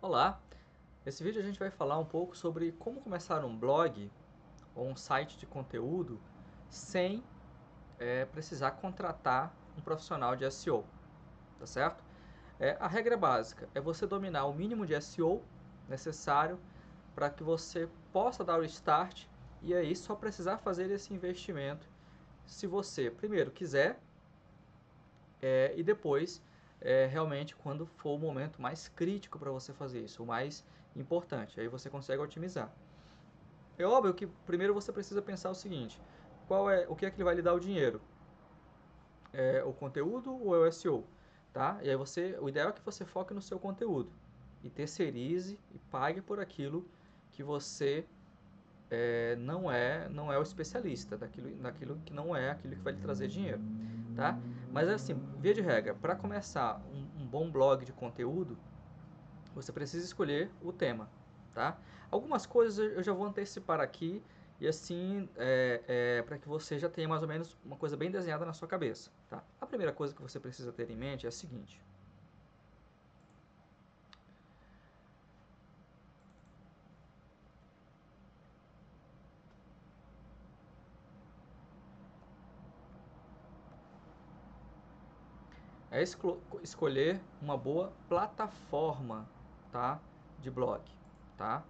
Olá, nesse vídeo a gente vai falar um pouco sobre como começar um blog ou um site de conteúdo sem precisar contratar um profissional de SEO, tá certo? A regra básica é você dominar o mínimo de SEO necessário para que você possa dar o start e aí só precisar fazer esse investimento se você primeiro quiser e depois realmente quando for o momento mais crítico para você fazer isso, o mais importante, aí você consegue otimizar. É óbvio que primeiro você precisa pensar o seguinte: o que é que vai lhe dar o dinheiro? É o conteúdo ou é o SEO? Tá? E aí o ideal é que você foque no seu conteúdo e terceirize e pague por aquilo que você não é o especialista naquilo que não é aquilo que vai lhe trazer dinheiro, tá? Mas assim, via de regra, para começar um bom blog de conteúdo, você precisa escolher o tema, tá? Algumas coisas eu já vou antecipar aqui e assim para que você já tenha mais ou menos uma coisa bem desenhada na sua cabeça, tá? A primeira coisa que você precisa ter em mente é a seguinte: é escolher uma boa plataforma, tá? De blog, tá?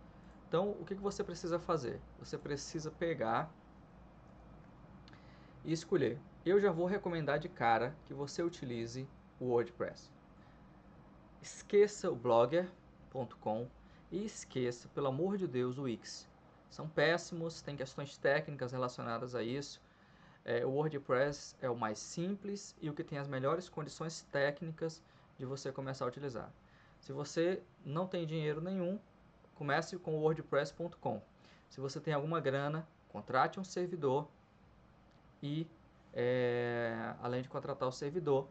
Então, o que você precisa fazer? Você precisa pegar e escolher. Eu já vou recomendar de cara que você utilize o WordPress. Esqueça o blogger.com e esqueça, pelo amor de Deus, o Wix. São péssimos, tem questões técnicas relacionadas a isso. O WordPress é o mais simples e o que tem as melhores condições técnicas de você começar a utilizar. Se você não tem dinheiro nenhum, comece com o wordpress.com. Se você tem alguma grana, contrate um servidor e, além de contratar o servidor,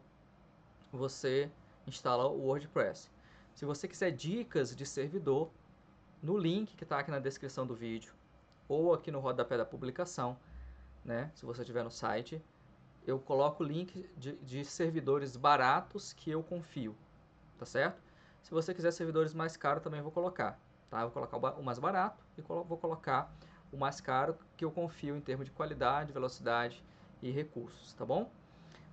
você instala o WordPress. Se você quiser dicas de servidor, no link que está aqui na descrição do vídeo ou aqui no rodapé da publicação, né, se você estiver no site, eu coloco o link de servidores baratos que eu confio, tá certo? Se você quiser servidores mais caros, também vou colocar, tá? Eu vou colocar o mais barato e vou colocar o mais caro que eu confio em termos de qualidade, velocidade e recursos, tá bom?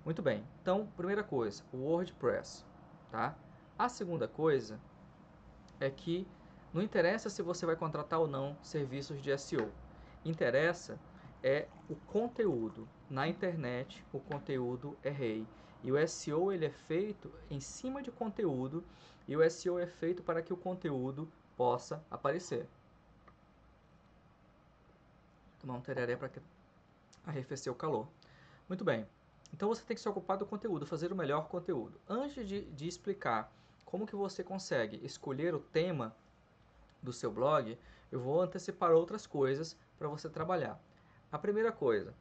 Muito bem, então, primeira coisa, o WordPress, tá? A segunda coisa é que não interessa se você vai contratar ou não serviços de SEO. Interessa o conteúdo. Na internet, o conteúdo é rei. E o SEO ele é feito em cima de conteúdo e o SEO é feito para que o conteúdo possa aparecer. Vou tomar um tereré para arrefecer o calor. Muito bem. Então você tem que se ocupar do conteúdo, fazer o melhor conteúdo. Antes de explicar como que você consegue escolher o tema do seu blog, eu vou antecipar outras coisas para você trabalhar. A primeira coisa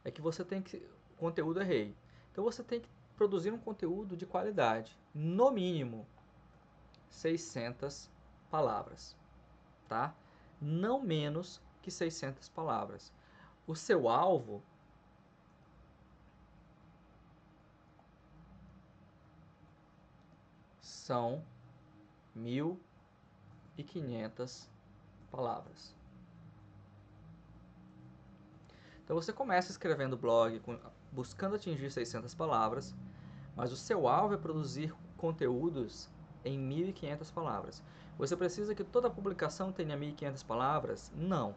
é que você tem que... O conteúdo é rei. Então você tem que produzir um conteúdo de qualidade. No mínimo 600 palavras, tá? Não menos que 600 palavras. O seu alvo são 1.500 palavras. Então você começa escrevendo blog, buscando atingir 600 palavras, mas o seu alvo é produzir conteúdos em 1.500 palavras. Você precisa que toda publicação tenha 1.500 palavras? Não.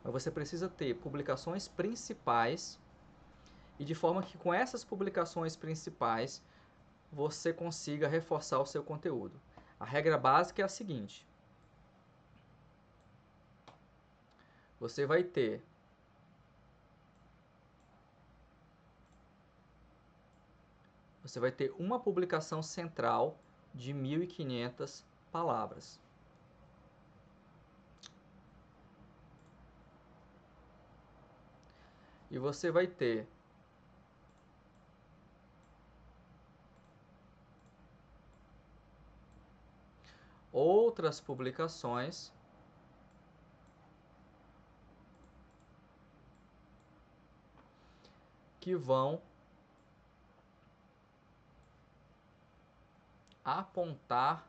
Mas você precisa ter publicações principais e de forma que com essas publicações principais você consiga reforçar o seu conteúdo. A regra básica é a seguinte: você vai ter uma publicação central de 1.500 palavras. E você vai ter outras publicações que vão apontar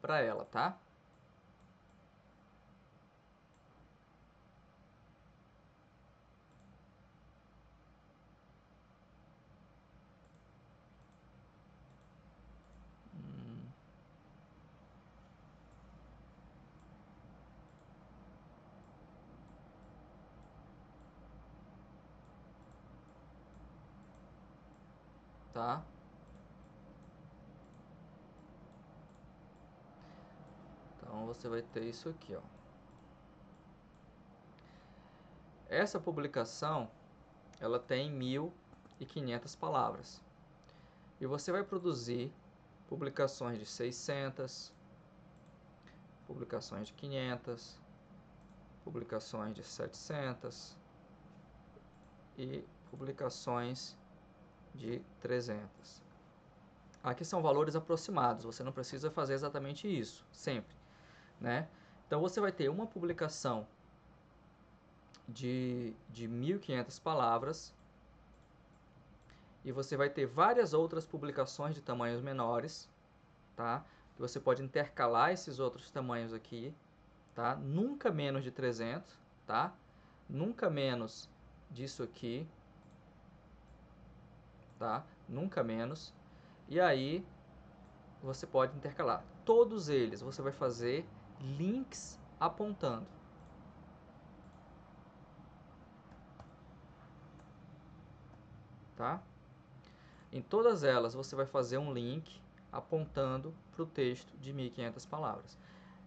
para ela, tá? Tá? Então você vai ter isso aqui, ó. Essa publicação, ela tem 1.500 palavras. E você vai produzir publicações de 600, publicações de 500, publicações de 700 e publicações de 300. Aqui são valores aproximados, você não precisa fazer exatamente isso, sempre, né? Então você vai ter uma publicação de 1.500 palavras e você vai ter várias outras publicações de tamanhos menores, tá? Que você pode intercalar esses outros tamanhos aqui, tá? Nunca menos de 300, tá? Nunca menos disso aqui, tá? Nunca menos. E aí você pode intercalar. Todos eles você vai fazer links apontando. Tá? Em todas elas você vai fazer um link apontando para o texto de 1.500 palavras.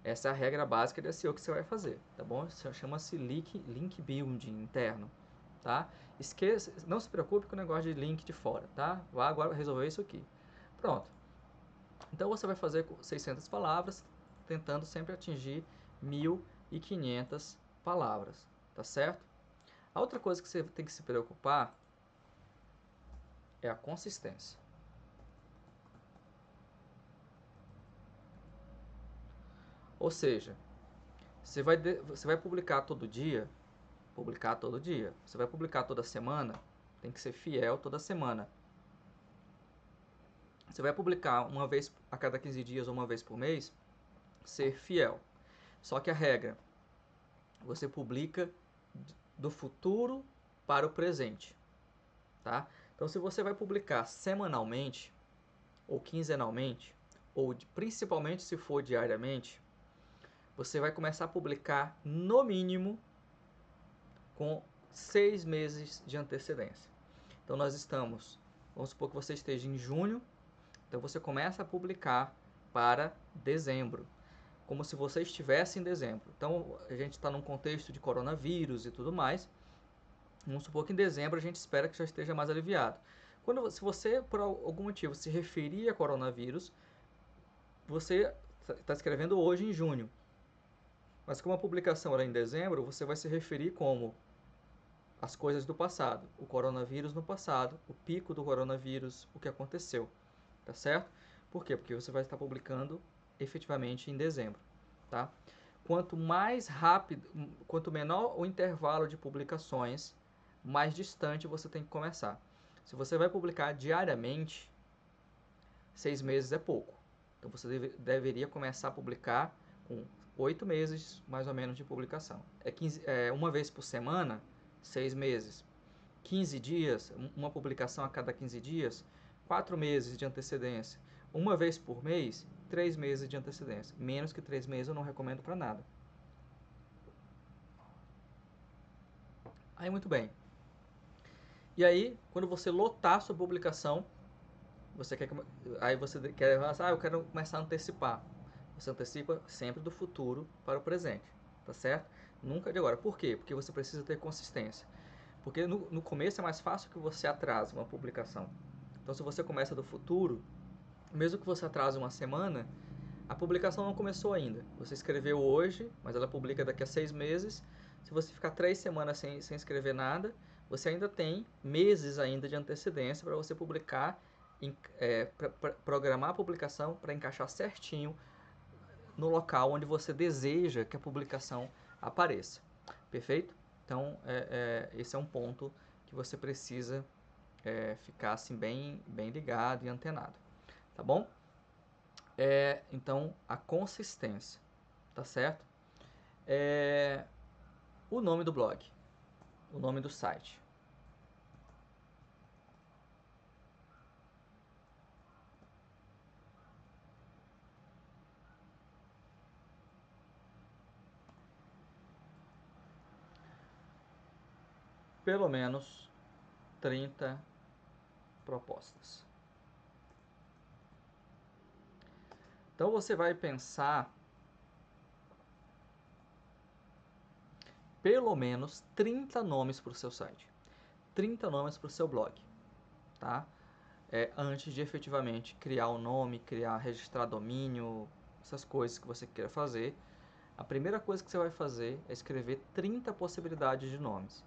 Essa é a regra básica de SEO que você vai fazer, tá bom? Chama-se link building interno, tá? Esqueça, não se preocupe com o negócio de link de fora, tá? Vá agora resolver isso aqui. Pronto. Então você vai fazer 600 palavras, tentando sempre atingir 1.500 palavras, tá certo? A outra coisa que você tem que se preocupar é a consistência. Ou seja, você vai publicar todo dia, Você vai publicar toda semana, tem que ser fiel toda semana. Você vai publicar uma vez a cada 15 dias ou uma vez por mês, ser fiel. Só que a regra, você publica do futuro para o presente, tá? Então, se você vai publicar semanalmente, ou quinzenalmente, ou principalmente se for diariamente, você vai começar a publicar no mínimo com 6 meses de antecedência. Então, vamos supor que você esteja em junho, então você começa a publicar para dezembro, como se você estivesse em dezembro. Então, a gente está num contexto de coronavírus e tudo mais. Vamos supor que em dezembro a gente espera que já esteja mais aliviado. Se você, por algum motivo, se referir a coronavírus, você está escrevendo hoje em junho. Mas como a publicação era em dezembro, você vai se referir como as coisas do passado. O coronavírus no passado, o pico do coronavírus, o que aconteceu. Tá certo? Por quê? Porque você vai estar publicando efetivamente em dezembro. Tá? Quanto mais rápido, quanto menor o intervalo de publicações, mais distante você tem que começar. Se você vai publicar diariamente, 6 meses é pouco. Então você deveria começar a publicar com 8 meses, mais ou menos, de publicação. Uma vez por semana, 6 meses. 15 dias, uma publicação a cada 15 dias, 4 meses de antecedência. Uma vez por mês, 3 meses de antecedência. Menos que 3 meses eu não recomendo para nada. Aí, muito bem. E aí, quando você lotar sua publicação, aí você quer, eu quero começar a antecipar. Você antecipa sempre do futuro para o presente, tá certo? Nunca de agora. Por quê? Porque você precisa ter consistência. Porque no começo é mais fácil que você atrase uma publicação. Então, se você começa do futuro, mesmo que você atrase uma semana, a publicação não começou ainda. Você escreveu hoje, mas ela publica daqui a 6 meses. Se você ficar 3 semanas sem escrever nada, você ainda tem meses ainda de antecedência para você publicar, programar a publicação para encaixar certinho no local onde você deseja que a publicação apareça. Perfeito? Então, esse é um ponto que você precisa ficar assim, bem ligado e antenado. Tá bom? é, então, a consistência, tá certo? O nome do blog, o nome do site. Pelo menos 30 propostas. Então você vai pensar pelo menos 30 nomes para o seu site, 30 nomes para o seu blog, tá? Antes de efetivamente criar o nome, registrar domínio, essas coisas que você queira fazer, a primeira coisa que você vai fazer é escrever 30 possibilidades de nomes.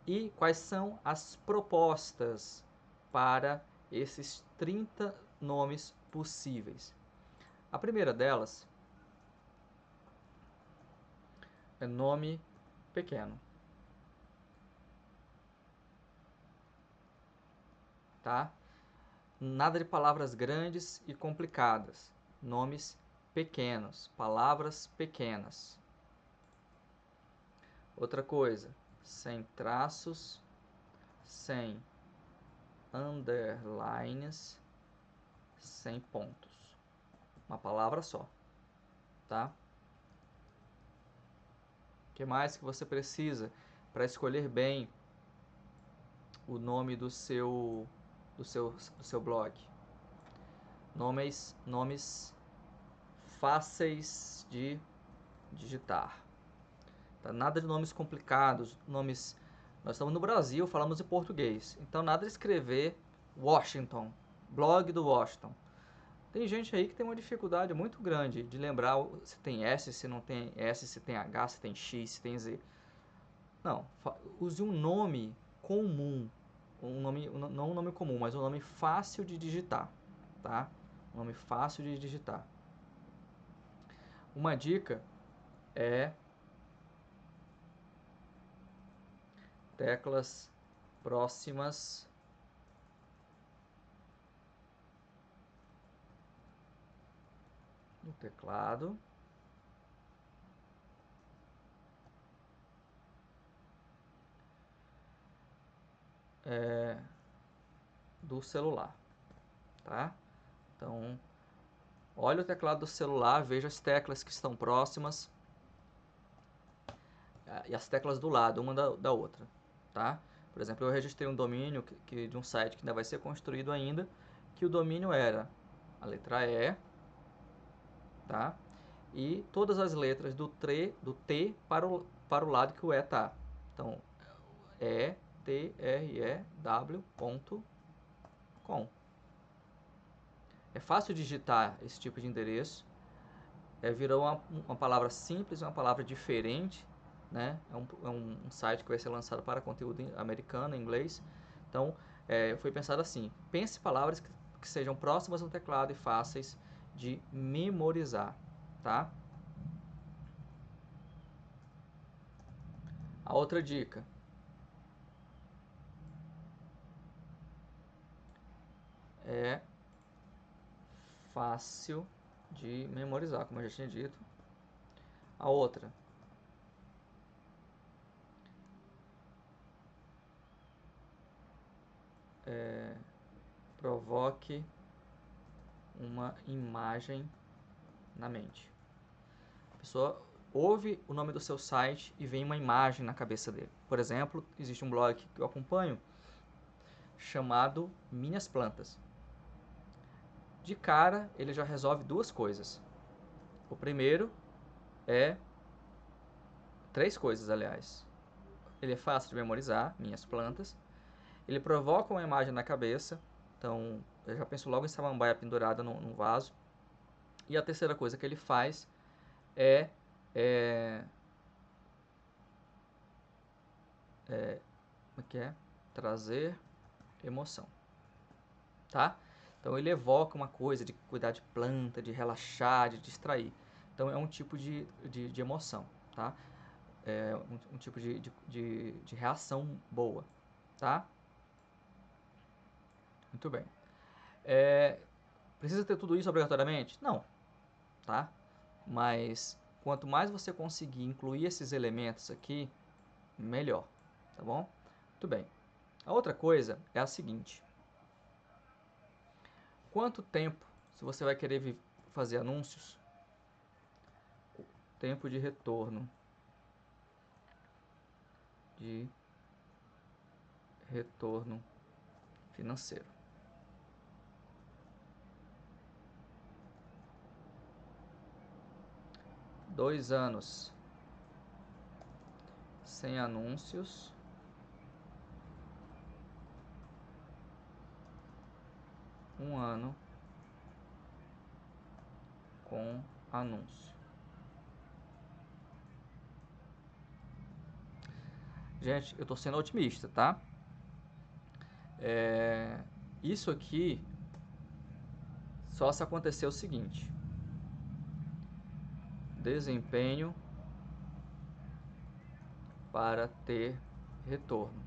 E quais são as propostas para esses 30 nomes possíveis? A primeira delas é nome pequeno, tá? Nada de palavras grandes e complicadas. Nomes pequenos, palavras pequenas. Outra coisa, sem traços, sem underlines, sem pontos. Uma palavra só, tá? O que mais que você precisa para escolher bem o nome do seu blog? Nomes fáceis de digitar. Tá? Nada de nomes complicados, nomes... Nós estamos no Brasil, falamos em português. Então nada de escrever Washington, blog do Washington. Tem gente aí que tem uma dificuldade muito grande de lembrar se tem S, se não tem S, se tem H, se tem X, se tem Z. Não, use um nome comum, não um nome comum, mas um nome fácil de digitar, tá? Um nome fácil de digitar. Uma dica é teclas próximas no teclado. Do celular, tá? Então, olha o teclado do celular, veja as teclas que estão próximas e as teclas do lado, uma da outra, tá? Por exemplo, eu registrei um domínio de um site que ainda vai ser construído ainda, que o domínio era a letra E, tá? E todas as letras do T para o lado que o E tá. Então, etrew.com. É fácil digitar esse tipo de endereço. Virou uma palavra simples, uma palavra diferente, né? É um site que vai ser lançado para conteúdo americano, em inglês. Então, foi pensado assim: pense palavras que sejam próximas ao teclado e fáceis de memorizar, tá? A outra dica é fácil de memorizar, como eu já tinha dito. A outra provoque uma imagem na mente. A pessoa ouve o nome do seu site e vem uma imagem na cabeça dele. Por exemplo, existe um blog que eu acompanho chamado Minhas Plantas. De cara, ele já resolve duas coisas. O primeiro é... três coisas, aliás. Ele é fácil de memorizar, Minhas Plantas. Ele provoca uma imagem na cabeça. Então, eu já penso logo em samambaia pendurada num vaso. E a terceira coisa que ele faz é como que é? Trazer emoção, tá? Então ele evoca uma coisa de cuidar de planta, de relaxar, de distrair. Então é um tipo de emoção, tá? É um tipo de reação boa, tá? Muito bem. Precisa ter tudo isso obrigatoriamente? Não, tá? Mas quanto mais você conseguir incluir esses elementos aqui, melhor, tá bom? Muito bem. A outra coisa é a seguinte: quanto tempo, se você vai querer fazer anúncios, tempo de retorno financeiro. Dois anos sem anúncios, um ano com anúncio. Gente, eu tô sendo otimista, tá? Isso aqui só se acontecer o seguinte: desempenho para ter retorno.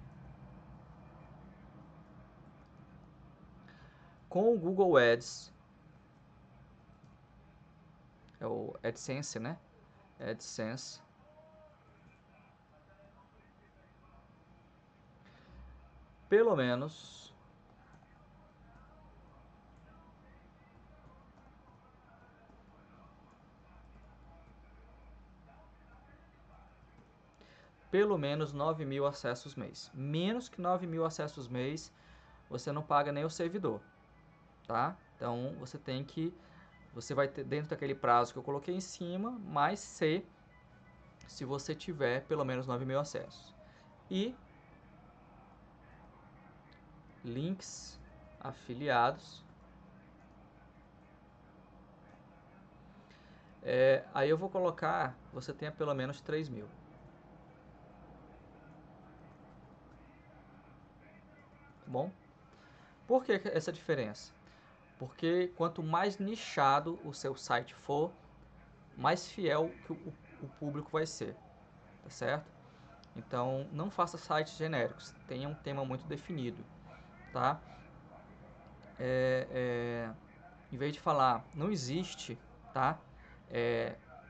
Com o Google Ads, é o AdSense, né? AdSense. Pelo menos pelo menos 9.000 acessos mês. Menos que 9.000 acessos mês, você não paga nem o servidor, tá? Então você vai ter dentro daquele prazo que eu coloquei em cima, mais C, se você tiver pelo menos 9.000 acessos. E links afiliados. Aí eu vou colocar, você tenha pelo menos 3.000. Bom? Por que essa diferença? Porque quanto mais nichado o seu site for, mais fiel que o público vai ser, tá certo? Então, não faça sites genéricos, tenha um tema muito definido, tá? Em vez de falar, não existe, tá?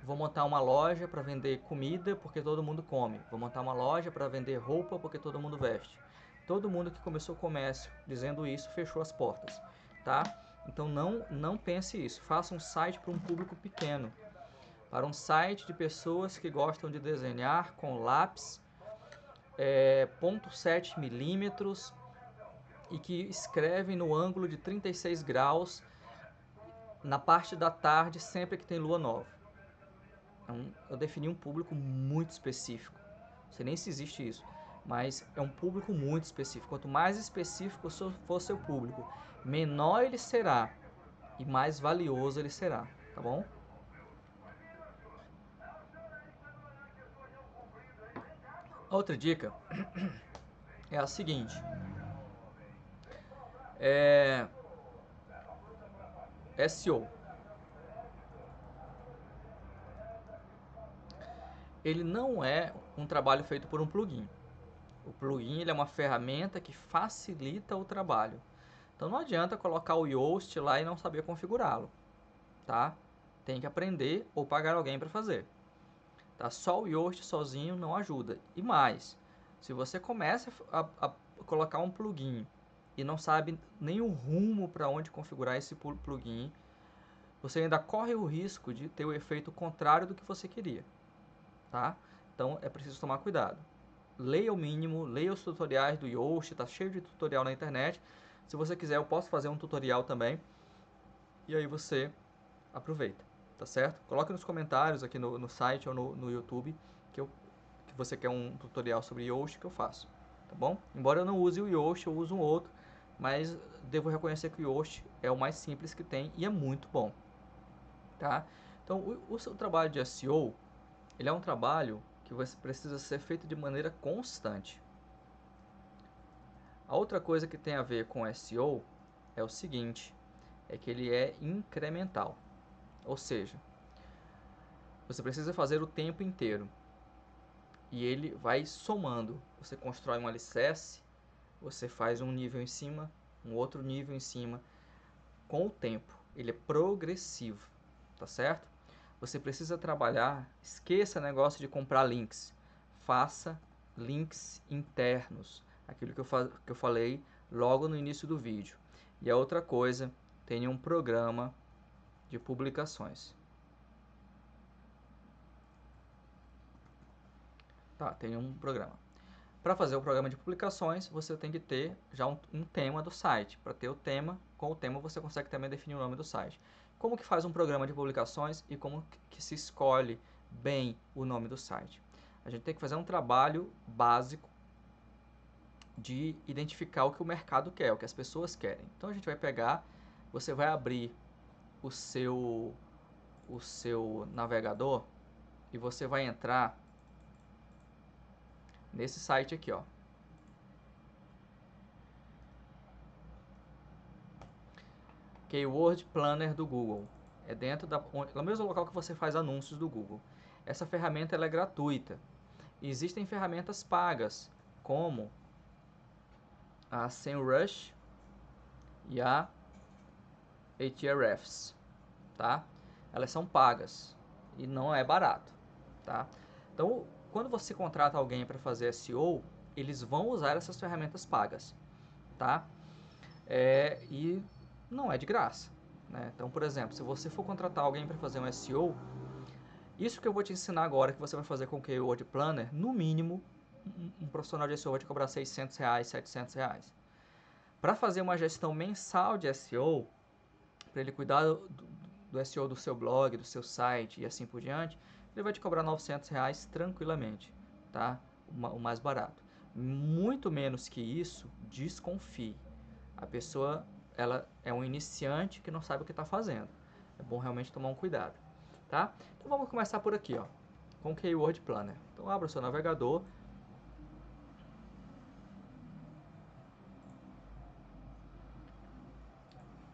Vou montar uma loja para vender comida porque todo mundo come. Vou montar uma loja para vender roupa porque todo mundo veste. Todo mundo que começou o comércio dizendo isso fechou as portas, tá? Então não pense isso. Faça um site para um público pequeno, para um site de pessoas que gostam de desenhar com lápis, 0,7 milímetros e que escrevem no ângulo de 36 graus na parte da tarde sempre que tem lua nova. Então, eu defini um público muito específico. Não sei nem se existe isso, mas é um público muito específico. Quanto mais específico for seu público, menor ele será e mais valioso ele será, tá bom? Outra dica é a seguinte: SEO. Ele não é um trabalho feito por um plugin. O plugin ele é uma ferramenta que facilita o trabalho. Então não adianta colocar o Yoast lá e não saber configurá-lo, tá? Tem que aprender ou pagar alguém para fazer. Tá? Só o Yoast sozinho não ajuda. E mais, se você começa a colocar um plugin e não sabe nem o rumo para onde configurar esse plugin, você ainda corre o risco de ter o efeito contrário do que você queria, tá? Então é preciso tomar cuidado. Leia o mínimo, leia os tutoriais do Yoast, tá cheio de tutorial na internet. Se você quiser, eu posso fazer um tutorial também. E aí você aproveita, tá certo? Coloque nos comentários aqui no site ou no YouTube que você quer um tutorial sobre Yoast que eu faço, tá bom? Embora eu não use o Yoast, eu uso um outro, mas devo reconhecer que o Yoast é o mais simples que tem e é muito bom, tá? Então, o seu trabalho de SEO, ele é um trabalho que você precisa ser feito de maneira constante. A outra coisa que tem a ver com SEO é o seguinte, é que ele é incremental, ou seja, você precisa fazer o tempo inteiro e ele vai somando. Você constrói um alicerce, você faz um nível em cima, um outro nível em cima, com o tempo. ele é progressivo, tá certo? Você precisa trabalhar, esqueça negócio de comprar links, faça links internos, aquilo que eu falei logo no início do vídeo. E a outra coisa, tenha um programa de publicações. Tá, tem um programa. Para fazer o programa de publicações, você tem que ter já um tema do site. Para ter o tema, com o tema você consegue também definir o nome do site. Como que faz um programa de publicações e como que se escolhe bem o nome do site? A gente tem que fazer um trabalho básico de identificar o que o mercado quer, o que as pessoas querem. Então a gente vai pegar, você vai abrir o seu navegador e você vai entrar nesse site aqui, ó. Keyword Planner do Google. É dentro no mesmo local que você faz anúncios do Google. Essa ferramenta ela é gratuita. Existem ferramentas pagas, como a SEMrush e a Ahrefs, tá? Elas são pagas e não é barato, tá? Então, quando você contrata alguém para fazer SEO, eles vão usar essas ferramentas pagas, tá? E não é de graça, né? Então, por exemplo, se você for contratar alguém para fazer um SEO, isso que eu vou te ensinar agora, que você vai fazer com o Keyword Planner, no mínimo, um profissional de SEO vai te cobrar R$600, R$700. Para fazer uma gestão mensal de SEO, para ele cuidar do SEO do seu blog, do seu site e assim por diante, ele vai te cobrar R$900 tranquilamente, tá? O mais barato. Muito menos que isso, desconfie. A pessoa, ela é um iniciante que não sabe o que está fazendo. É bom realmente tomar um cuidado, tá? Então vamos começar por aqui, ó, com o Keyword Planner. Então abra o seu navegador.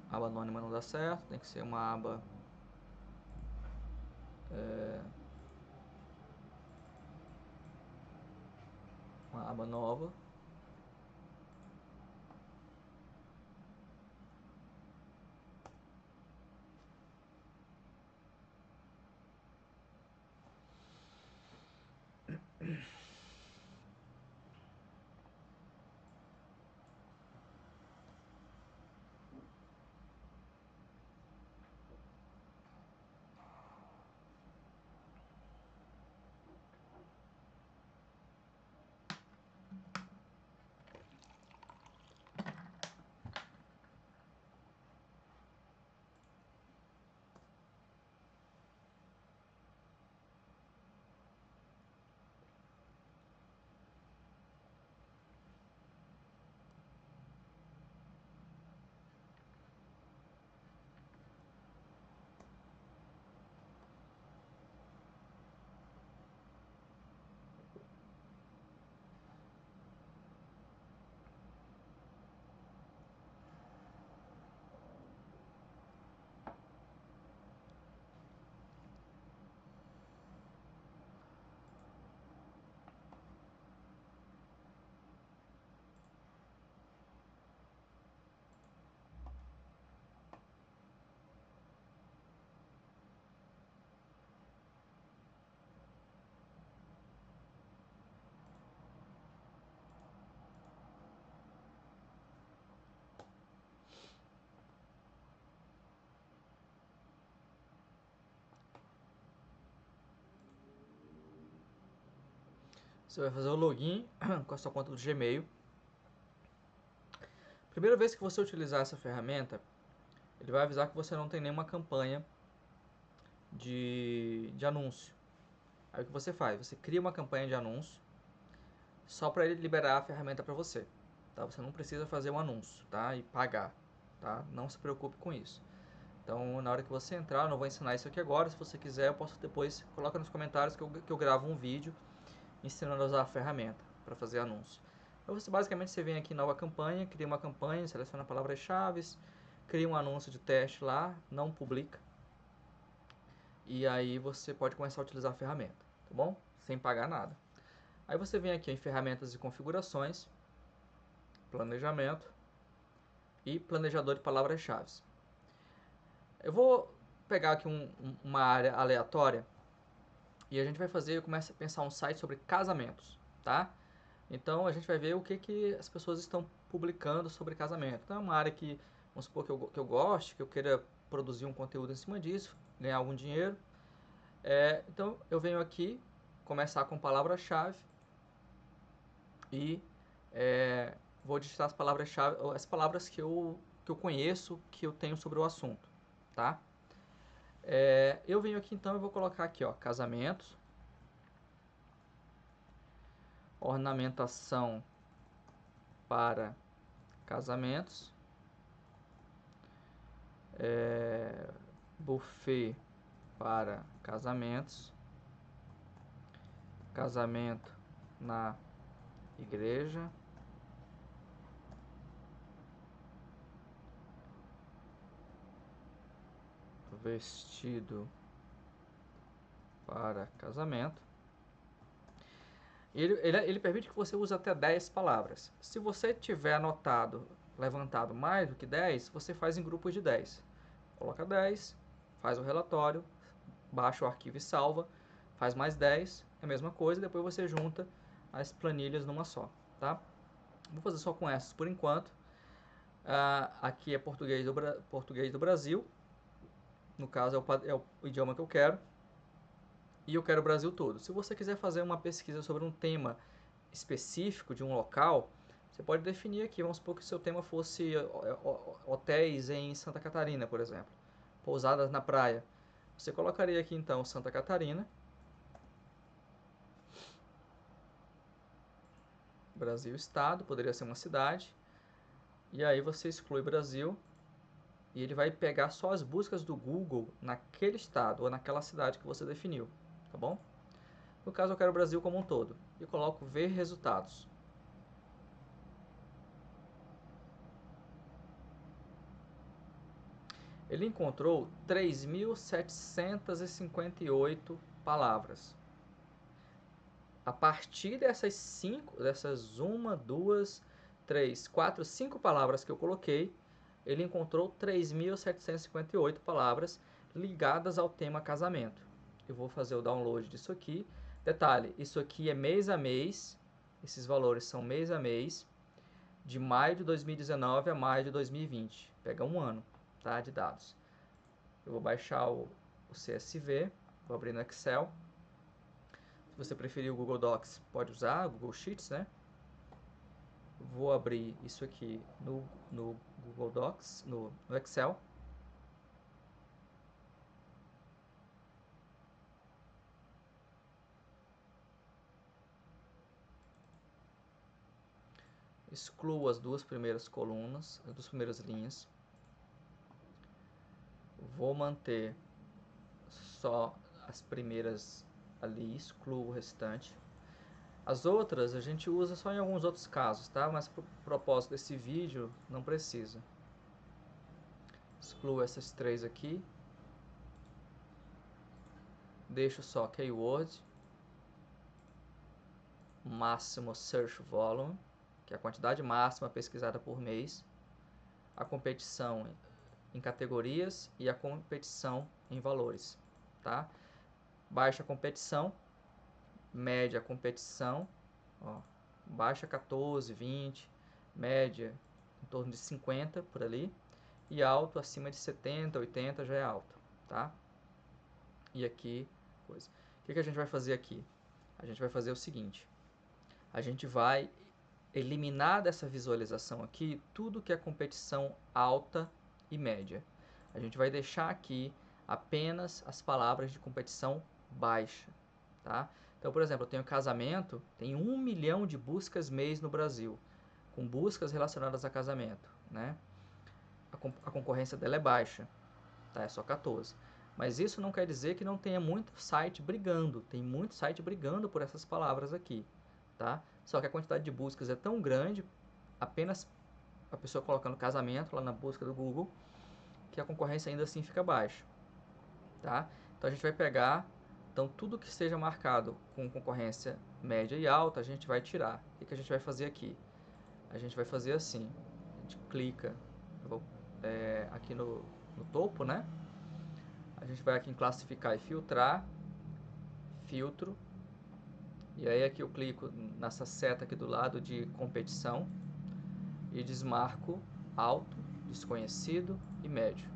Aba anônima não dá certo, tem que ser uma aba nova. Você vai fazer o login com a sua conta do Gmail. Primeira vez que você utilizar essa ferramenta, ele vai avisar que você não tem nenhuma campanha de anúncio. Aí o que você faz? Você cria uma campanha de anúncio só para ele liberar a ferramenta para você. Tá? Você não precisa fazer um anúncio, tá? E pagar, tá? Não se preocupe com isso. Então, na hora que você entrar, eu não vou ensinar isso aqui agora. Se você quiser, eu posso depois, coloca nos comentários que eu gravo um vídeo ensinando a usar a ferramenta para fazer anúncio. Então, basicamente, você vem aqui em nova campanha, cria uma campanha, seleciona palavras-chave, cria um anúncio de teste lá, não publica. E aí você pode começar a utilizar a ferramenta, tá bom? Sem pagar nada. Aí você vem aqui em ferramentas e configurações, planejamento e planejador de palavras-chave. Eu vou pegar aqui uma área aleatória e a gente vai fazer, eu começo a pensar um site sobre casamentos, tá? Então a gente vai ver o que as pessoas estão publicando sobre casamento. Então é uma área que, vamos supor que eu goste, que eu queira produzir um conteúdo em cima disso, ganhar algum dinheiro. Então eu venho aqui, começar com palavra-chave e vou digitar as palavras-chave, as palavras que eu conheço, que eu tenho sobre o assunto, tá? Eu venho aqui então e vou colocar aqui, ó, casamentos, ornamentação para casamentos, buffet para casamentos, casamento na igreja, vestido para casamento. Ele permite que você use até 10 palavras. Se você tiver levantado mais do que 10, você faz em grupos de 10. Coloca 10, faz o relatório, baixa o arquivo e salva, faz mais 10, é a mesma coisa, depois você junta as planilhas numa só, tá? Vou fazer só com essas por enquanto. Aqui é português do Brasil, no caso é o idioma que eu quero, e eu quero o Brasil todo. Se você quiser fazer uma pesquisa sobre um tema específico de um local, você pode definir aqui, vamos supor que o seu tema fosse hotéis em Santa Catarina, por exemplo, pousadas na praia. Você colocaria aqui então Santa Catarina, Brasil estado, poderia ser uma cidade, e aí você exclui Brasil, e ele vai pegar só as buscas do Google naquele estado ou naquela cidade que você definiu, tá bom? No caso eu quero o Brasil como um todo, e coloco ver resultados. Ele encontrou 3.758 palavras. A partir dessas 5 palavras que eu coloquei, ele encontrou 3.758 palavras ligadas ao tema casamento. Eu vou fazer o download disso aqui. Detalhe, isso aqui é mês a mês, esses valores são mês a mês, de maio de 2019 a maio de 2020. Pega um ano, tá, de dados. Eu vou baixar o CSV, vou abrir no Excel. Se você preferir o Google Docs, pode usar, o Google Sheets, né? Vou abrir isso aqui no Google Docs, no Excel. Excluo as duas primeiras colunas, as duas primeiras linhas. Vou manter só as primeiras ali, excluo o restante. As outras a gente usa só em alguns outros casos, tá? Mas para o propósito desse vídeo não precisa. Excluo essas três aqui. Deixo só keyword. Máximo search volume, que é a quantidade máxima pesquisada por mês. A competição em categorias e a competição em valores, tá? Baixa competição, média competição, ó, baixa 14, 20, média em torno de 50 por ali, e alto acima de 70, 80 já é alto, tá? E aqui, coisa. O que a gente vai fazer aqui? A gente vai fazer o seguinte, a gente vai eliminar dessa visualização aqui tudo que é competição alta e média. A gente vai deixar aqui apenas as palavras de competição baixa, tá? Então, por exemplo, eu tenho casamento, tem 1 milhão de buscas mês no Brasil, com buscas relacionadas a casamento, né? A concorrência dela é baixa, tá? É só 14. Mas isso não quer dizer que não tenha muito site brigando, tem muito site brigando por essas palavras aqui, tá? Só que a quantidade de buscas é tão grande, apenas a pessoa colocando casamento lá na busca do Google, que a concorrência ainda assim fica baixa, tá? Então a gente vai pegar, então tudo que esteja marcado com concorrência média e alta, a gente vai tirar. O que a gente vai fazer aqui? A gente vai fazer assim, a gente clica aqui no topo, né? A gente vai aqui em classificar e filtrar, filtro, e aí aqui eu clico nessa seta aqui do lado de competição e desmarco alto, desconhecido e médio,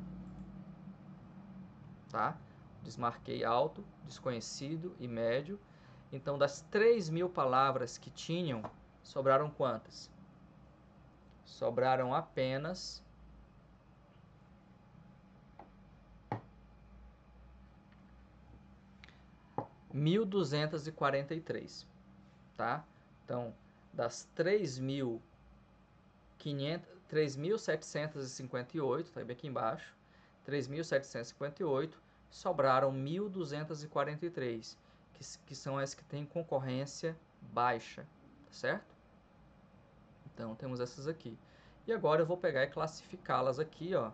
tá? Desmarquei alto, desconhecido e médio. Então, das 3.000 palavras que tinham, sobraram quantas? Sobraram apenas 1.243, tá? Então, das 3.758, tá bem aqui embaixo, 3.758, sobraram 1.243, que são as que têm concorrência baixa, tá certo? Então, temos essas aqui. E agora eu vou pegar e classificá-las aqui, ó.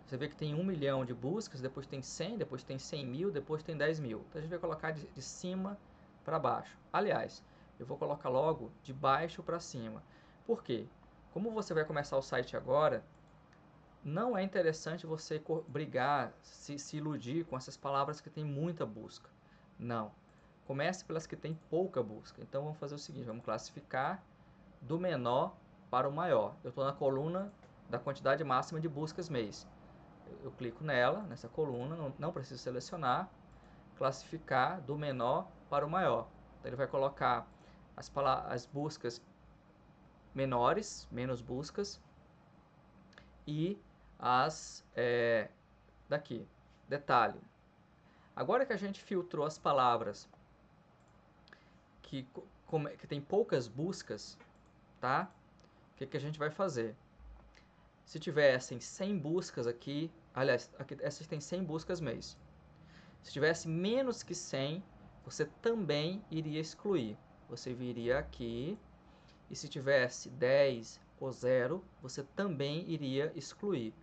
Você vê que tem 1 milhão de buscas, depois tem 100, depois tem 100 mil, depois tem 10 mil. Então a gente vai colocar de cima para baixo. Aliás, eu vou colocar logo de baixo para cima. Por quê? Como você vai começar o site agora, não é interessante você brigar, se iludir com essas palavras que tem muita busca. Não. Comece pelas que tem pouca busca. Então vamos fazer o seguinte, vamos classificar do menor para o maior. Eu estou na coluna da quantidade máxima de buscas mês. Eu clico nela, nessa coluna, não preciso selecionar, classificar do menor para o maior. Então ele vai colocar as buscas menores, menos buscas, e as daqui. Detalhe, agora que a gente filtrou as palavras que tem poucas buscas, tá? O que a gente vai fazer? Se tivessem 100 buscas aqui, aliás, aqui, essas tem 100 buscas mês. Se tivesse menos que 100, você também iria excluir. Você viria aqui e se tivesse 10 ou 0, você também iria excluir,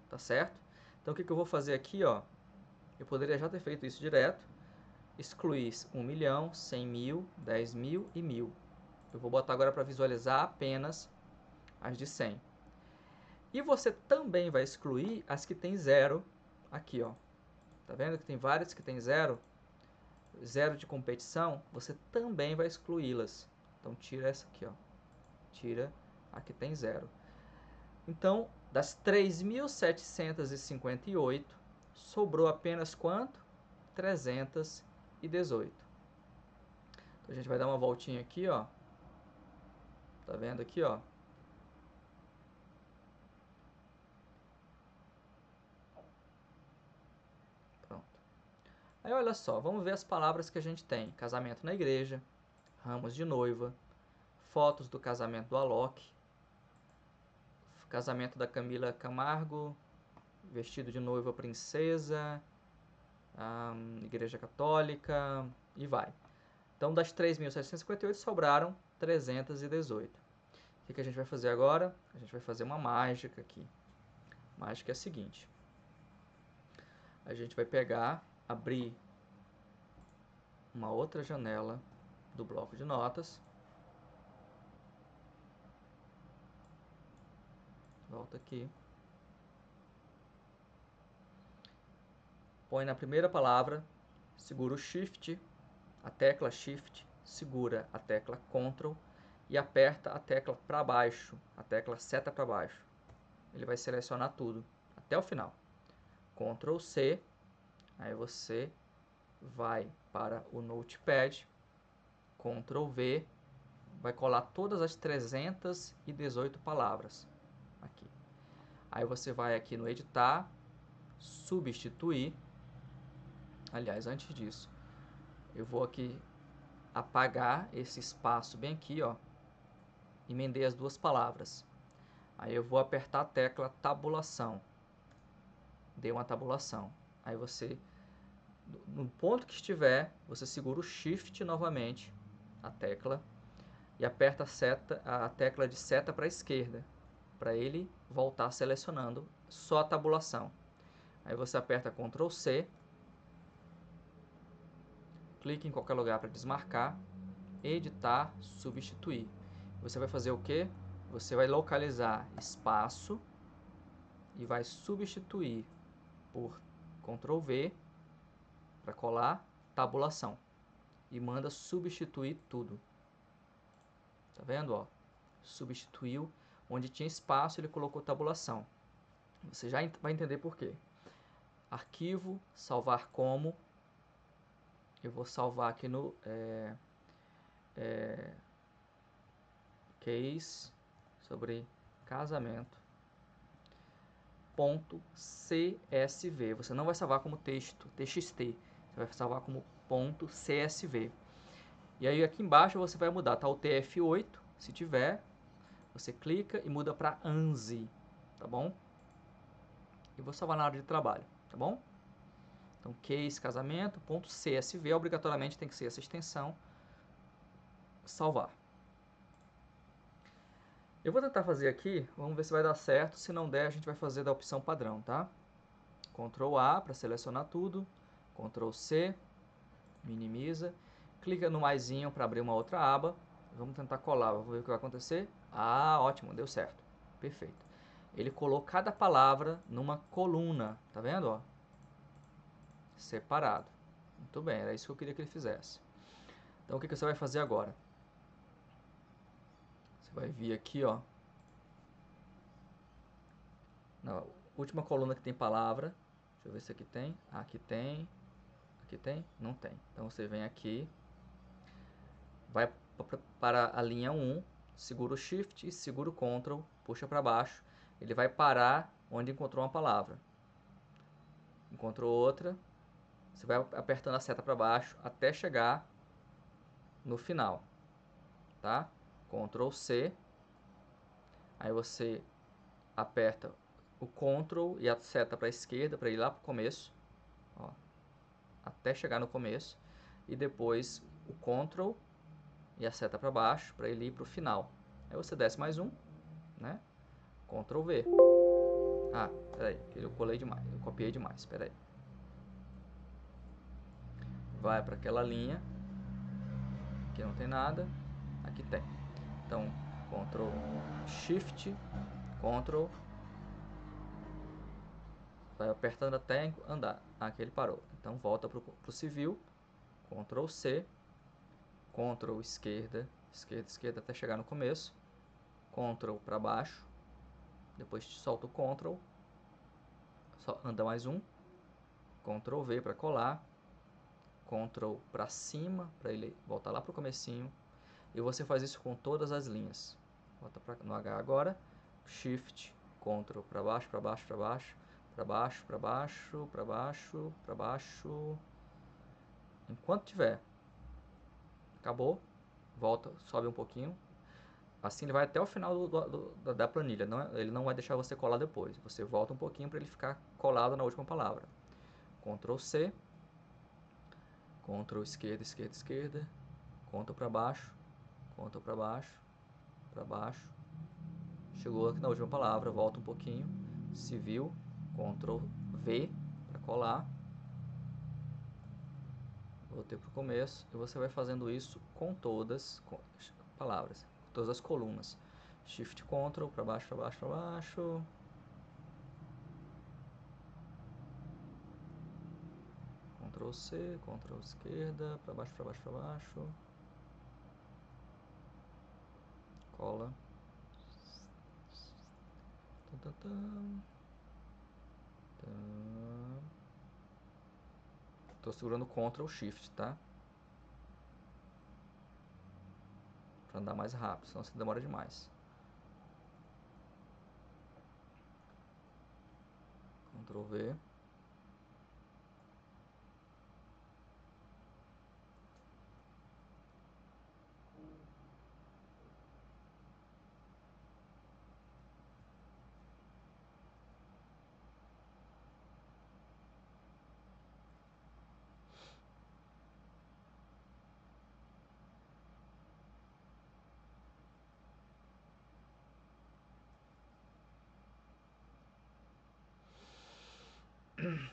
tá certo? Então o que eu vou fazer aqui, ó? Eu poderia já ter feito isso direto. Excluir 1 milhão, 100 mil, 10 mil e 1000. Eu vou botar agora para visualizar apenas as de 100. E você também vai excluir as que tem 0 aqui, ó. Tá vendo que tem várias que tem 0? 0 de competição, você também vai excluí-las. Então tira essa aqui, ó. Tira a que tem 0. Então, das 3.758, sobrou apenas quanto? 318. Então a gente vai dar uma voltinha aqui, ó. Tá vendo aqui, ó? Pronto. Aí olha só, vamos ver as palavras que a gente tem. Casamento na igreja, ramos de noiva, fotos do casamento do Alok, casamento da Camila Camargo, vestido de noiva princesa, igreja católica e vai. Então das 3.758 sobraram 318. O que a gente vai fazer agora? A gente vai fazer uma mágica aqui. A mágica é a seguinte. A gente vai pegar, abrir uma outra janela do bloco de notas. Volta aqui. Põe na primeira palavra, segura o Shift, a tecla Shift, segura a tecla Ctrl e aperta a tecla para baixo, a tecla seta para baixo. Ele vai selecionar tudo, até o final. Ctrl C, aí você vai para o Notepad, Ctrl V, vai colar todas as 318 palavras aqui. Aí você vai aqui no editar, substituir. Aliás, antes disso, eu vou aqui apagar esse espaço bem aqui, ó. Emendei as duas palavras. Aí eu vou apertar a tecla tabulação. Dei uma tabulação. Aí você, no ponto que estiver, você segura o Shift novamente, a tecla, e aperta a tecla de seta para a esquerda, para ele voltar selecionando só a tabulação. Aí você aperta Ctrl C, clique em qualquer lugar para desmarcar, editar, substituir. Você vai fazer o quê? Você vai localizar espaço e vai substituir por Ctrl V para colar, tabulação. E manda substituir tudo. Tá vendo, ó? Substituiu. Onde tinha espaço, ele colocou tabulação. Você já vai entender por quê. Arquivo, salvar como. Eu vou salvar aqui no case sobre casamento. .csv. Você não vai salvar como texto, txt. Você vai salvar como .csv. E aí aqui embaixo você vai mudar, tá? O TF8, se tiver, você clica e muda para ANSI, tá bom? E vou salvar na área de trabalho, tá bom? Então, case casamento, .csv, obrigatoriamente tem que ser essa extensão, salvar. Eu vou tentar fazer aqui, vamos ver se vai dar certo, se não der a gente vai fazer da opção padrão, tá? Ctrl A para selecionar tudo, Ctrl C, minimiza, clica no maisinho para abrir uma outra aba, vamos tentar colar, vamos ver o que vai acontecer. Ah, ótimo, deu certo, perfeito. Ele colocou cada palavra numa coluna, tá vendo, ó? Separado. Muito bem, era isso que eu queria que ele fizesse. Então o que você vai fazer agora? Você vai vir aqui, ó, na última coluna que tem palavra. Deixa eu ver se aqui tem. Aqui tem. Aqui tem? Não tem. Então você vem aqui, vai para a linha 1, segura o Shift e segura o Ctrl, puxa para baixo. Ele vai parar onde encontrou uma palavra. Encontrou outra, você vai apertando a seta para baixo até chegar no final, tá? Ctrl C, aí você aperta o Ctrl e a seta para a esquerda para ir lá para o começo, ó, até chegar no começo, e depois o Ctrl e a seta para baixo para ele ir para o final. Aí você desce mais um, né? Ctrl V. Ah, peraí, eu colei demais, eu copiei demais, peraí. Vai para aquela linha, aqui não tem nada, aqui tem. Então, Ctrl Shift, Ctrl, vai apertando até andar. Aqui ele parou. Então volta para o civil, Ctrl C, Ctrl esquerda, esquerda, esquerda até chegar no começo, Ctrl para baixo, depois solta o Ctrl, só anda mais um, Ctrl V para colar, Ctrl para cima para ele voltar lá para o comecinho, e você faz isso com todas as linhas. Volta no H agora, Shift, Ctrl para baixo, para baixo, para baixo, para baixo, para baixo, para baixo, para baixo. Enquanto tiver. Acabou. Volta, sobe um pouquinho. Assim ele vai até o final da planilha. Ele não vai deixar você colar depois. Você volta um pouquinho para ele ficar colado na última palavra. Ctrl C. Ctrl esquerda, esquerda, esquerda. Ctrl para baixo. Ctrl para baixo. Para baixo. Chegou aqui na última palavra. Volta um pouquinho. Civil. Ctrl V para colar. Voltei para o começo. E você vai fazendo isso com todas as palavras. Todas as colunas. Shift Ctrl para baixo, para baixo, para baixo. Ctrl C, Ctrl esquerda, para baixo, para baixo, para baixo. Cola. Estou segurando Ctrl Shift, tá? Para andar mais rápido, senão você demora demais. Ctrl V.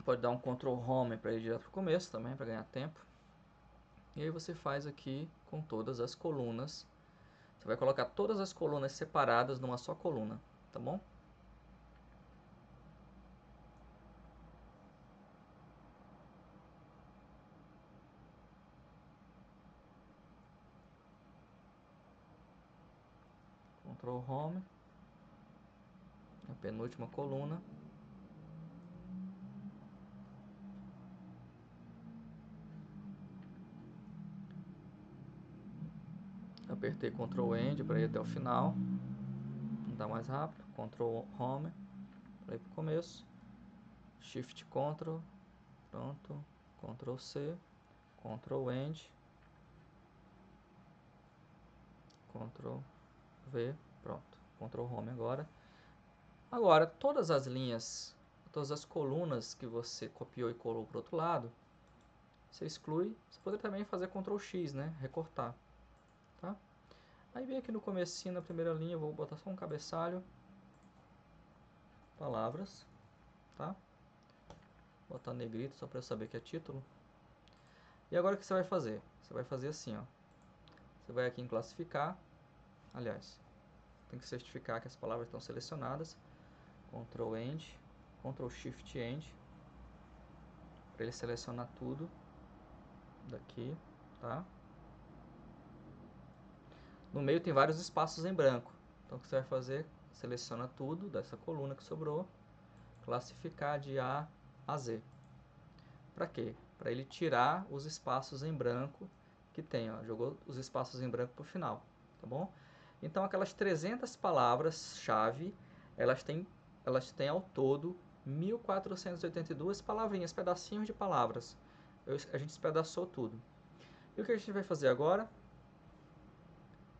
Pode dar um Ctrl Home para ir direto para o começo também, para ganhar tempo. E aí você faz aqui com todas as colunas. Você vai colocar todas as colunas separadas numa só coluna, tá bom? Ctrl Home, a penúltima coluna. Apertei Ctrl End para ir até o final. Dá mais rápido. Ctrl Home para ir para o começo. Shift Ctrl. Pronto. Ctrl C. Ctrl End. Ctrl V. Pronto. Ctrl Home agora. Agora, todas as linhas, todas as colunas que você copiou e colou para o outro lado, você exclui. Você poderia também fazer Ctrl X, né? Recortar. Tá? Aí vem aqui no comecinho, na primeira linha, eu vou botar só um cabeçalho. Palavras. Tá? Vou botar negrito só para eu saber que é título. E agora o que você vai fazer? Você vai fazer assim, ó. Você vai aqui em classificar. Aliás, tem que certificar que as palavras estão selecionadas. Ctrl End, Ctrl Shift End, para ele selecionar tudo daqui, tá? No meio tem vários espaços em branco. Então o que você vai fazer? Seleciona tudo dessa coluna que sobrou, classificar de A a Z. Para quê? Para ele tirar os espaços em branco que tem, ó. Jogou os espaços em branco para o final, tá bom? Então aquelas 300 palavras-chave, elas têm ao todo 1.482 palavrinhas, pedacinhos de palavras. A gente despedaçou tudo. E o que a gente vai fazer agora?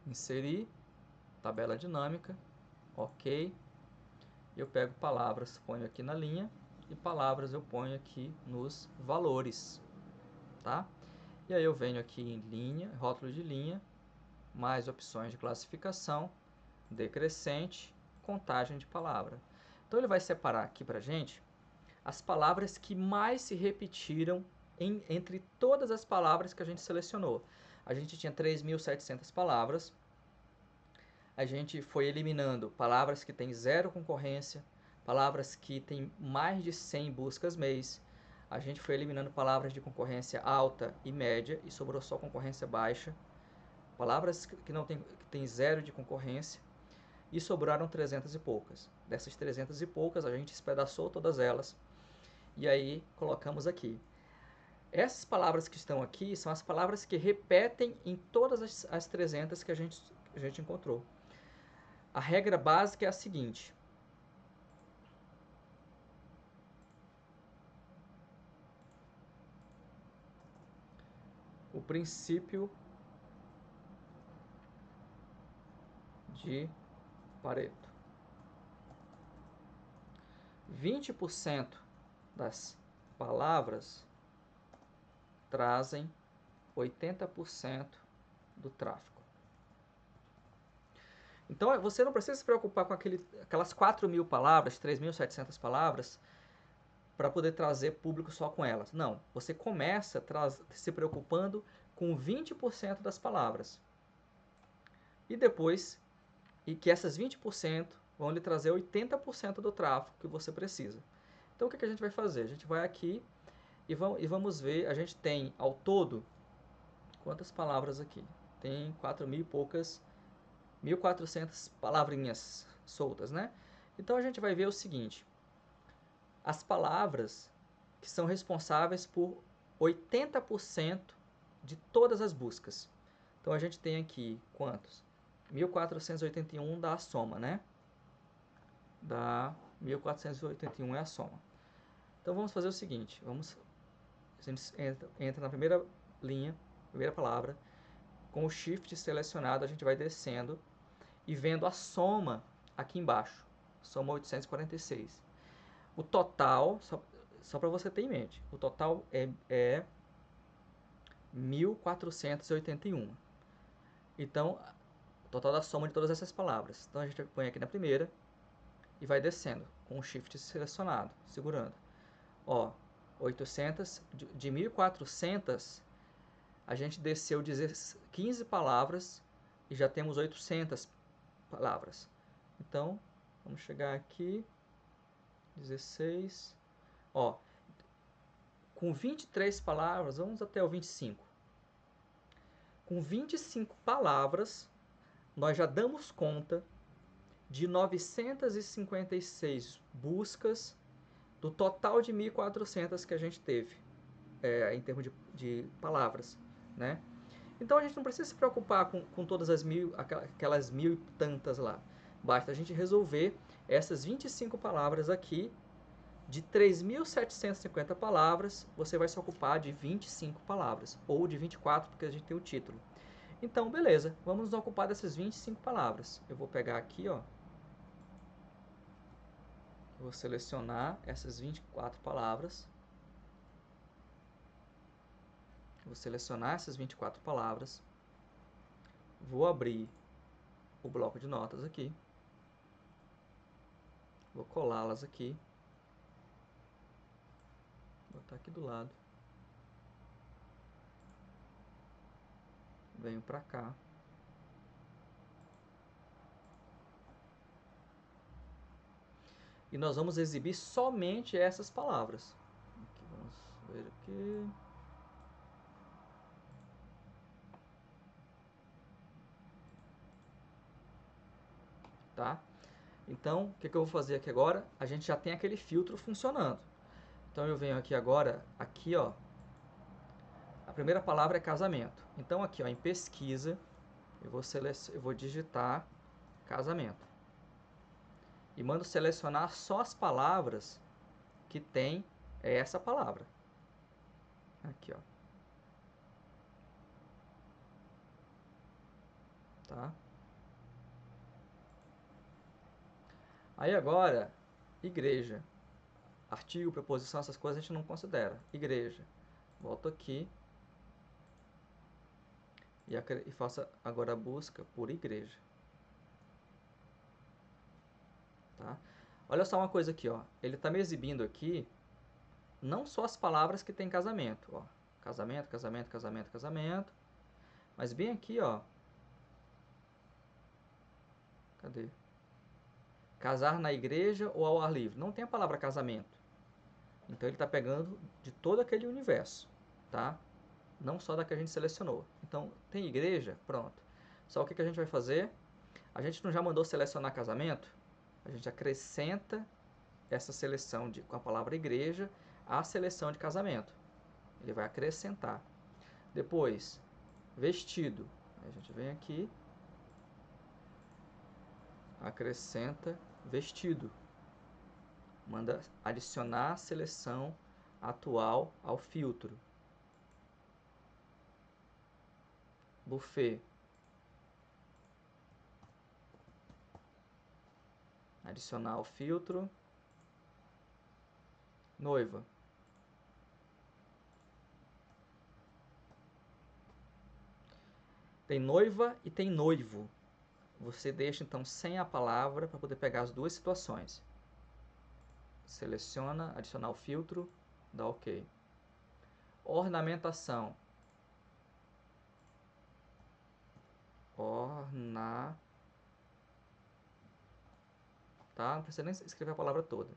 Inserir, tabela dinâmica, ok. Eu pego palavras, ponho aqui na linha, e palavras eu ponho aqui nos valores, tá? E aí eu venho aqui em linha, rótulo de linha, mais opções de classificação, decrescente, contagem de palavra. Então ele vai separar aqui pra gente as palavras que mais se repetiram entre todas as palavras que a gente selecionou. A gente tinha 3.700 palavras, a gente foi eliminando palavras que têm zero concorrência, palavras que têm mais de 100 buscas mês, a gente foi eliminando palavras de concorrência alta e média e sobrou só concorrência baixa, palavras que não tem, que tem zero de concorrência, e sobraram 300 e poucas. Dessas 300 e poucas, a gente espedaçou todas elas e aí colocamos aqui. Essas palavras que estão aqui são as palavras que repetem em todas as 300 que a gente encontrou. A regra básica é a seguinte: o princípio de Pareto. 20% das palavras trazem 80% do tráfego. Então, você não precisa se preocupar com aquelas 4.000 palavras, 3.700 palavras, para poder trazer público só com elas. Não, você começa se preocupando com 20% das palavras. E depois, que essas 20% vão lhe trazer 80% do tráfego que você precisa. Então, o que a gente vai fazer? A gente vai aqui e vamos ver, a gente tem ao todo, quantas palavras aqui? Tem 4.000 e poucas, 1.400 palavrinhas soltas, né? Então, a gente vai ver o seguinte: as palavras que são responsáveis por 80% de todas as buscas. Então, a gente tem aqui quantos? 1.481 dá a soma, né? Dá 1.481 é a soma. Então, vamos fazer o seguinte. A gente entra na primeira linha, primeira palavra. Com o Shift selecionado, a gente vai descendo e vendo a soma aqui embaixo. Soma 846. O total, só para você ter em mente, o total é 1.481. Então, o total da soma de todas essas palavras. Então, a gente põe aqui na primeira e vai descendo, com o Shift selecionado, segurando. Ó, 800, de 1.400, a gente desceu 15 palavras e já temos 800 palavras. Então, vamos chegar aqui, 16, ó, com 23 palavras, vamos até o 25. Com 25 palavras, nós já damos conta de 956 buscas do total de 1.400 que a gente teve, em termos de palavras, né? Então a gente não precisa se preocupar com todas as aquelas mil e tantas lá. Basta a gente resolver essas 25 palavras aqui. De 3.750 palavras, você vai se ocupar de 25 palavras, ou de 24, porque a gente tem o título. Então, beleza, vamos nos ocupar dessas 25 palavras. Eu vou pegar aqui, ó, vou selecionar essas 24 palavras. Vou selecionar essas 24 palavras. Vou abrir o bloco de notas aqui. Vou colá-las aqui. Vou botar aqui do lado. Venho para cá. E nós vamos exibir somente essas palavras. Aqui, vamos ver aqui. Tá? Então, o que eu vou fazer aqui agora? A gente já tem aquele filtro funcionando. Então, eu venho aqui agora, aqui, ó. A primeira palavra é casamento. Então, aqui, ó, em pesquisa, eu vou digitar casamento. E mando selecionar só as palavras que tem essa palavra. Aqui, ó. Tá? Aí agora, igreja. Artigo, preposição, essas coisas a gente não considera. Igreja. Volto aqui. E faço agora a busca por igreja. Tá? Olha só uma coisa aqui, ó. Ele está me exibindo aqui não só as palavras que tem casamento, ó. Casamento, casamento, casamento, casamento. Mas bem aqui, ó. Cadê? Casar na igreja ou ao ar livre. Não tem a palavra casamento. Então ele está pegando de todo aquele universo, tá? Não só da que a gente selecionou. Então, tem igreja? Pronto. Só o que a gente vai fazer? A gente não já mandou selecionar casamento? A gente acrescenta essa seleção com a palavra igreja à seleção de casamento. Ele vai acrescentar. Depois, vestido. A gente vem aqui, acrescenta vestido. Manda adicionar a seleção atual ao filtro. Buffet. Adicionar ao filtro. Noiva. Tem noiva e tem noivo. Você deixa então sem a palavra para poder pegar as duas situações. Seleciona, adicionar o filtro, dá OK. Ornamentação. Tá? Não precisa nem escrever a palavra toda.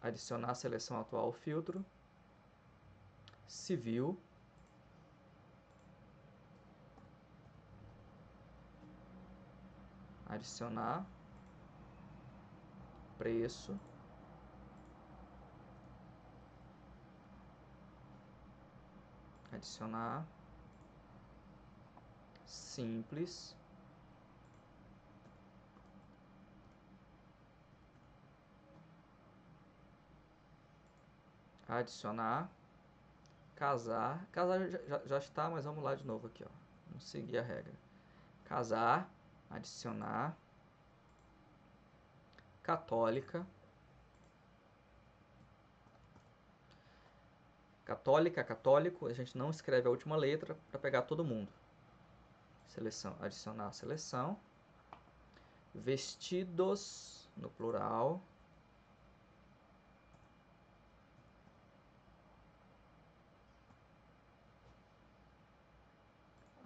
Adicionar a seleção atual ao filtro. Civil. Adicionar. Preço. Adicionar. Simples. Adicionar. Casar. Casar já está, mas vamos lá de novo aqui, ó. Vamos seguir a regra. Casar. Adicionar. Católica. Católica, católico, a gente não escreve a última letra para pegar todo mundo. Seleção, adicionar a seleção. Vestidos, no plural.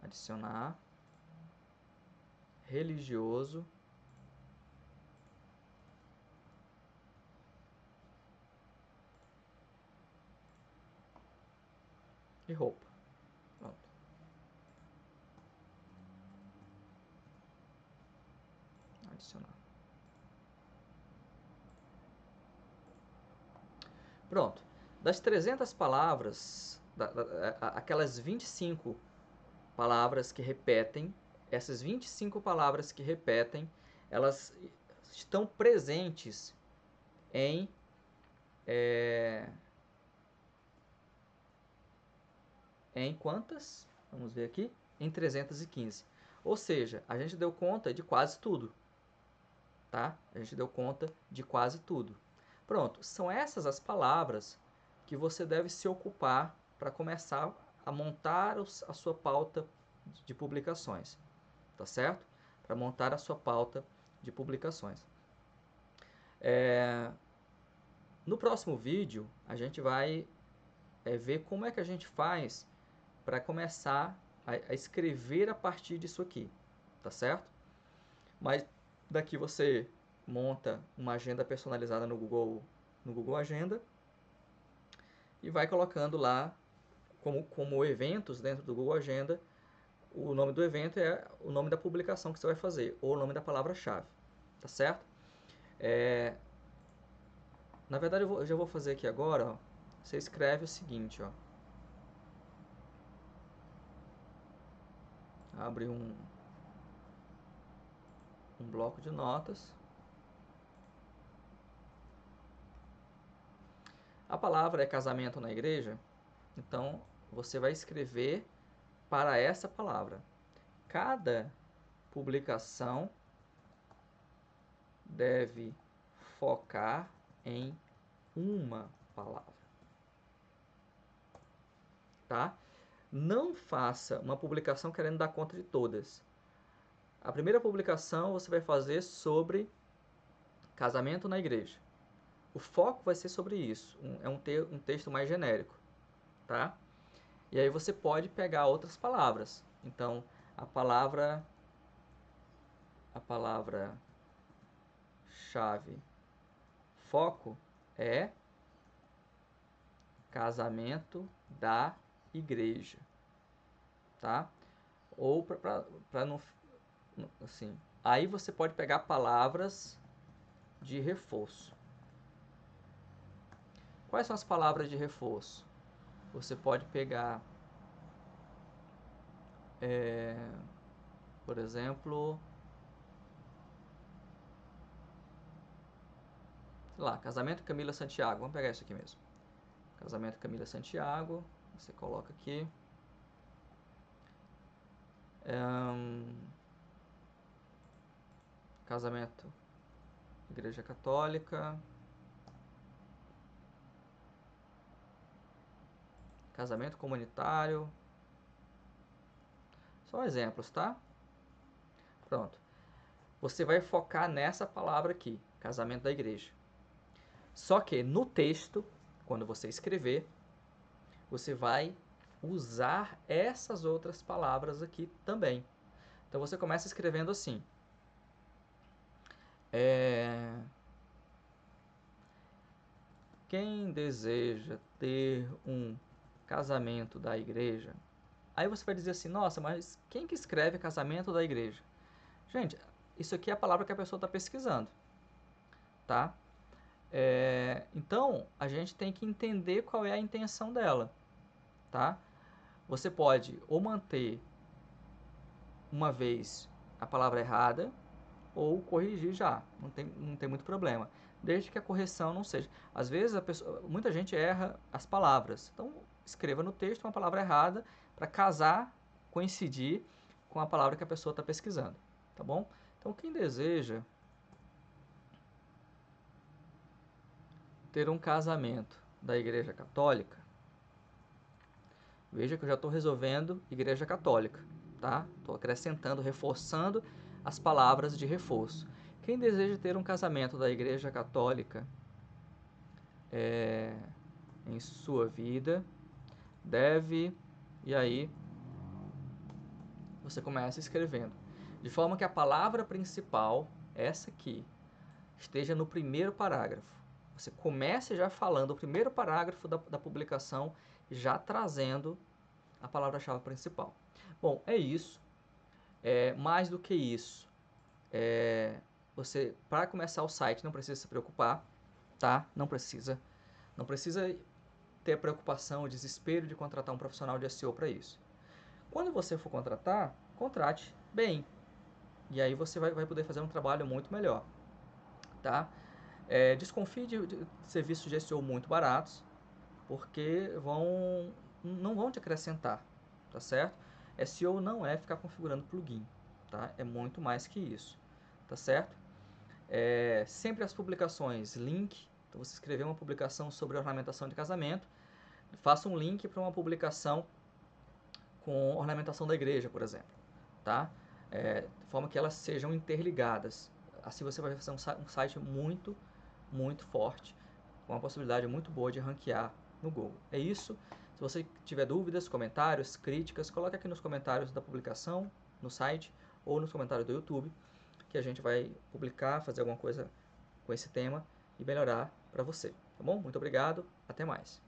Adicionar. Religioso. E roupa. Pronto. adicionar. Pronto. Das 300 palavras, aquelas 25 palavras que repetem, essas 25 palavras que repetem, elas estão presentes em quantas? Vamos ver aqui. Em 315. Ou seja, a gente deu conta de quase tudo. Tá? A gente deu conta de quase tudo. Pronto, são essas as palavras que você deve se ocupar para começar a montar a sua pauta de publicações. Tá certo? Para montar a sua pauta de publicações. No próximo vídeo, a gente vai ver como é que a gente faz para começar a escrever a partir disso aqui, tá certo? Mas daqui você monta uma agenda personalizada no Google Agenda e vai colocando lá como eventos dentro do Google Agenda. O nome do evento é o nome da publicação que você vai fazer, ou o nome da palavra-chave, tá certo? Na verdade, eu já vou fazer aqui agora, ó. Você escreve o seguinte, ó. Abre um bloco de notas. A palavra é casamento na igreja, então você vai escrever para essa palavra. Cada publicação deve focar em uma palavra. Tá? Não faça uma publicação querendo dar conta de todas. A primeira publicação você vai fazer sobre casamento na igreja. O foco vai ser sobre isso. É um texto mais genérico. Tá? E aí você pode pegar outras palavras. Então, a palavra-chave foco é casamento da igreja, tá? Ou para não, assim, aí você pode pegar palavras de reforço. Quais são as palavras de reforço? Você pode pegar, por exemplo, sei lá, casamento Camila Santiago. Vamos pegar isso aqui mesmo. Casamento Camila Santiago. Você coloca aqui. Casamento Igreja Católica. Casamento comunitário. São exemplos, tá? Pronto. Você vai focar nessa palavra aqui, casamento da igreja. Só que no texto, quando você escrever, você vai usar essas outras palavras aqui também. Então você começa escrevendo assim. Quem deseja ter um casamento da igreja? Aí você vai dizer assim, nossa, mas quem que escreve casamento da igreja? Gente, isso aqui é a palavra que a pessoa está pesquisando, tá? Então, a gente tem que entender qual é a intenção dela, tá? Você pode ou manter uma vez a palavra errada ou corrigir já, não tem muito problema, desde que a correção não seja. Às vezes, muita gente erra as palavras, então escreva no texto uma palavra errada para casar, coincidir com a palavra que a pessoa está pesquisando, tá bom? Então, quem deseja ter um casamento da Igreja Católica, veja que eu já estou resolvendo Igreja Católica, tá? Estou acrescentando, reforçando as palavras de reforço. Quem deseja ter um casamento da Igreja Católica em sua vida deve, e aí você começa escrevendo, de forma que a palavra principal, essa aqui, esteja no primeiro parágrafo. Você comece já falando o primeiro parágrafo da publicação, já trazendo a palavra-chave principal. Bom, é isso. Mais do que isso, Você, para começar o site, não precisa se preocupar, tá? Não precisa ter a preocupação, o desespero de contratar um profissional de SEO para isso. Quando você for contratar, contrate bem. E aí você vai poder fazer um trabalho muito melhor, tá? Desconfie de serviços de SEO muito baratos, porque não vão te acrescentar, tá certo? SEO não é ficar configurando plugin, tá? É muito mais que isso, tá certo? Sempre as publicações, link, então você escrever uma publicação sobre ornamentação de casamento, faça um link para uma publicação com ornamentação da igreja, por exemplo, tá? De forma que elas sejam interligadas. Assim você vai fazer um site muito, muito forte, com uma possibilidade muito boa de ranquear no Google. É isso. Se você tiver dúvidas, comentários, críticas, coloque aqui nos comentários da publicação, no site, ou nos comentários do YouTube, que a gente vai publicar, fazer alguma coisa com esse tema e melhorar para você, tá bom? Muito obrigado, até mais.